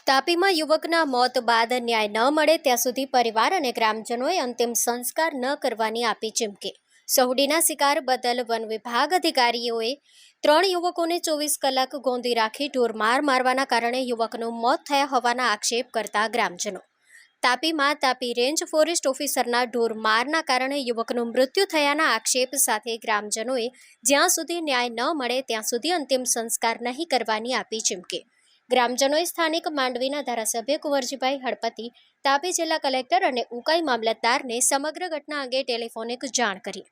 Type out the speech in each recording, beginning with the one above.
તાપીમાં યુવકના મોત બાદ ન્યાય ન મળે ત્યાં સુધી પરિવાર અને ગ્રામજનોએ અંતિમ સંસ્કાર ન કરવાની આપી ચીમકી। સહુડીના શિકાર બદલ વન વિભાગ અધિકારીઓએ 3 યુવકોને 24 કલાક ગોંધી રાખી ઢોરમાર મારવાના કારણે યુવકનું મોત થયા હોવાના આક્ષેપ કરતા ગ્રામજનો। તાપીમાં તાપી રેન્જ ફોરેસ્ટ ઓફિસરના ઢોરમારના કારણે યુવકનું મૃત્યુ થયાના આક્ષેપ સાથે ગ્રામજનોએ જ્યાં સુધી ન્યાય ન મળે ત્યાં સુધી અંતિમ સંસ્કાર નહીં કરવાની આપી ચીમકી। ગ્રામજનોએ સ્થાનિક માંડવીના ધારાસભ્ય કુંવરજીભાઈ હળપતિ, તાપી જિલ્લા કલેક્ટર અને ઉકાઈ મામલતદારને સમગ્ર ઘટના અંગે ટેલિફોનિક જાણ કરી।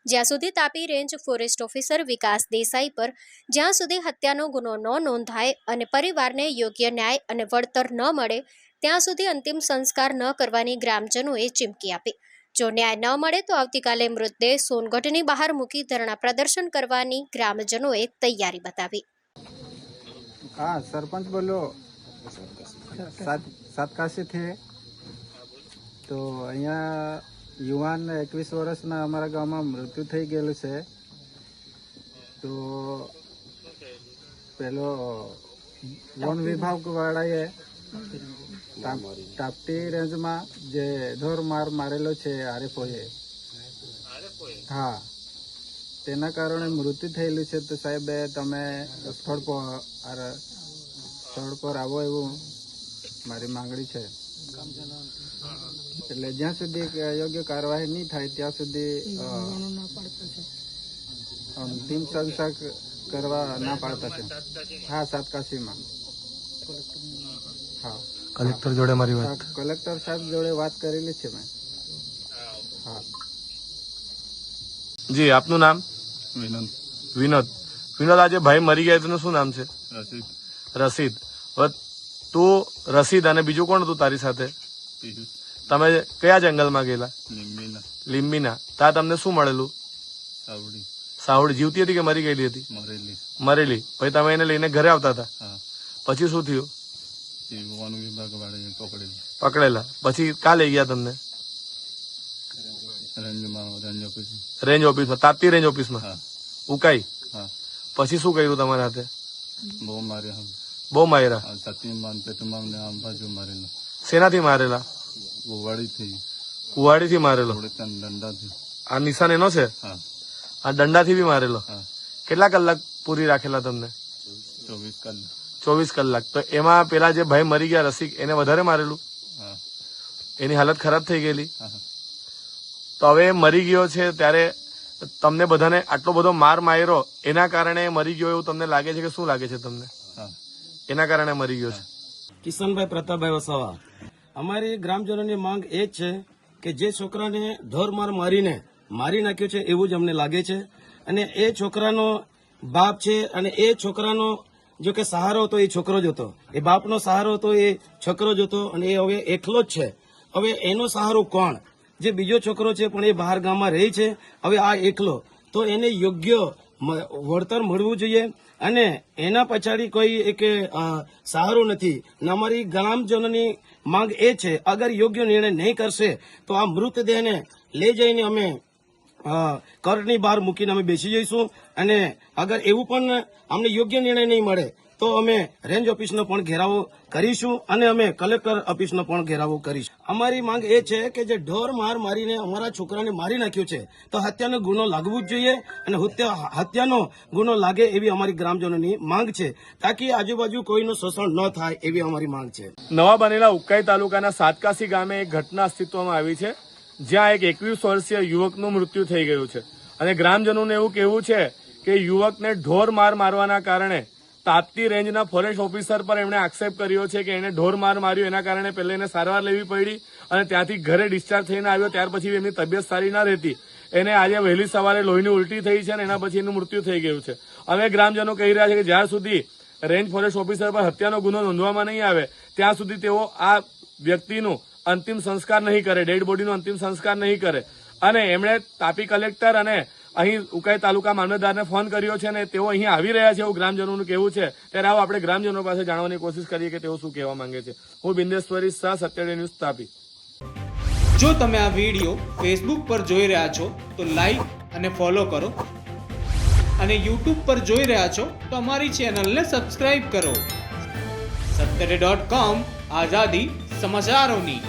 જ્યાં સુધી તાપી રેન્જ ફોરેસ્ટ ઓફિસર વિકાસ દેસાઈ પર જ્યાં સુધી હત્યાનો ગુનો ન નોંધાય અને પરિવારને યોગ્ય ન્યાય અને વળતર ન મળે ત્યાં સુધી અંતિમ સંસ્કાર ન કરવાની ગ્રામજનોએ ચીમકી આપી। જો ન્યાય ન મળે તો આવતીકાલે મૃતદેહ સોનગઢની બહાર મૂકી ધરણા પ્રદર્શન કરવાની ગ્રામજનોએ તૈયારી બતાવી। हाँ, सरपंच बोलो सातकाशी थे तो अँ युवान 21 वर्षना अमरा गाँव में मृत्यु थई गयेलुं छे। तो पेलो वन विभाग वाळाए ताप्ती रेंज में जे ढोर मार मारेलो छे आरएफओए, हाँ तेना कारणे मृत्यु थयेलुं छे। तो साहेब तमे स्थળ पर आवो एवं मारी मांगणी छे। એટલે જ્યાં સુધી યોગ્ય કાર્યવાહી નહીં થાય ત્યાં સુધી અંતિમ સંસ્કાર કરવા ના પાડતા છે। હા, સાતકાશીમાં હા કલેક્ટર જોડે મારી વાત કલેક્ટર સાહેબ જોડે વાત કરેલી છે મેં। હા જી, આપનું નામ? વિનોદ। આજે ભાઈ મરી ગયા તેનું શું નામ છે? રસીદ। તું રસીદ અને બીજું કોણ હતું તારી સાથે? તમે કયા જંગલમાં ગયેલા? લીંબીના। ત્યાં તમને શું મળેલું? સાવડી જીવતી હતી કે મરી ગયેલી હતી? મરેલી। પછી તમે એને લઈને ઘરે આવતા હતા, પછી શું થયું? વન વિભાગ વાળાએ પકડેલા। પછી ક્યાં લઈ ગયા તમને? રેન્જ ઓફિસમાં, તાપતી રેન્જ ઓફિસમાં ઉકાઈ। પછી શું કર્યું તમારા હાથે? બહુ માર્યા। શેનાથી મારેલા? કુવાડીથી મારેલો। આ નિશાન એનો છે? આ દંડાથી બી મારેલો। કેટલા કલાક પૂરી રાખેલા તમને? 24 કલાક। તો એમાં પેલા જે ભાઈ મરી ગયા રસિક, એને વધારે મારેલું? એની હાલત ખરાબ થઈ ગયેલી? તો હવે મરી ગયો છે ત્યારે તમને બધાને આટલો બધો માર માર્યો, એના કારણે મરી ગયો એવું તમને લાગે છે કે શું લાગે છે તમને? એના કારણે મરી ગયો છે? કિશનભાઈ પ્રતાપભાઈ વસાવા। અમારી ગ્રામજનોની માંગ એ જ છે કે જે છોકરાને ઢોરમાર મારીને મારી નાખ્યો છે એવું જ અમને લાગે છે, અને એ છોકરાનો બાપ છે, અને એ છોકરાનો જો કે સહારો હતો એ છોકરો જ હતો, એ બાપનો સહારો હતો એ છોકરો જ હતો, અને એ હવે એકલો જ છે। હવે એનો સહારો કોણ? જે બીજો છોકરો છે પણ એ બહાર ગામમાં રહે છે, હવે આ એકલો, તો એને યોગ્ય વળતર મળવું જોઈએ, અને એના પછાડી કોઈ એક સહારો નથી। અમારી ગ્રામજનોની માંગ એ છે, અગર યોગ્ય નિર્ણય નહીં કરશે તો આ મૃતદેહને લઈ જઈને અમે કોર્ટની બહાર મૂકીને અમે બેસી જઈશું, અને અગર એવું પણ અમને યોગ્ય નિર્ણય નહીં મળે તો અમે રેન્જ ઓફિસનો પણ ઘેરાવો કરીશું, અને અમે કલેક્ટર ઓફિસનો પણ ઘેરાવો કરીશું। અમારી માંગ એ છે કે જે ઢોર માર મારીને અમારા છોકરાને મારી નાખ્યો છે તો હત્યાનો ગુનો લાગવો જ જોઈએ, અને હત્યાનો ગુનો લાગે એવી અમારી ગ્રામજનોની માંગ છે, તાકી આજુબાજુ કોઈનું શોષણ ન થાય એવી અમારી માંગ છે। નવા બનેલા ઉકાઈ તાલુકાના સાતકાશી ગામે એક ઘટના અસ્તિત્વમાં આવી છે, જ્યાં એક 21 વર્ષીય યુવકનું મૃત્યુ થઈ ગયું છે, અને ગ્રામજનોને એવું કહેવું છે કે યુવકને ઢોર માર મારવાના કારણે તાપ્તી રેન્જના ફોરેસ્ટ ઓફિસર પર એમણે આક્ષેપ કર્યો છે કે એને ઢોર માર માર્યો, એના કારણે પહેલા એને સારવાર લેવી પડી, અને ત્યાંથી ઘરે ડિસ્ચાર્જ થઈને આવ્યો, ત્યાર પછી એમની તબિયત સારી ના રહેતી, એને આજે વહેલી સવારે લોહીની ઉલટી થઈ છે, અને એના પછી એનું મૃત્યુ થઈ ગયું છે। હવે ગ્રામજનો કહી રહ્યા છે કે જ્યાં સુધી રેન્જ ફોરેસ્ટ ઓફિસર પર હત્યાનો ગુનો નોંધવામાં નહીં આવે ત્યાં સુધી તેઓ આ વ્યક્તિનું અંતિમ સંસ્કાર નહીં કરે, ડેડ બોડીનો અંતિમ સંસ્કાર નહીં કરે, અને એમણે તાપી કલેક્ટર અને અહીં ઉકાઈ તાલુકા મામલતદારને ફોન કર્યો છે, અને તેઓ અહીં આવી રહ્યા છે એવું ગ્રામજનોનું કહેવું છે। ત્યારે આવો આપણે ગ્રામજનો પાસે જાણવાની કોશિશ કરીએ કે તેઓ શું કહેવા માંગે છે। હું બિંદેશ્વરી શાહ, સત્યડે ન્યૂઝ, તાપી। જો તમે આ વિડીયો ફેસબુક પર જોઈ રહ્યા છો તો લાઈક અને ફોલો કરો, અને યુટ્યુબ પર જોઈ રહ્યા છો તો અમારી ચેનલને સબસ્ક્રાઇબ કરો। સત્તરે.com આઝાદી સમાચારોની.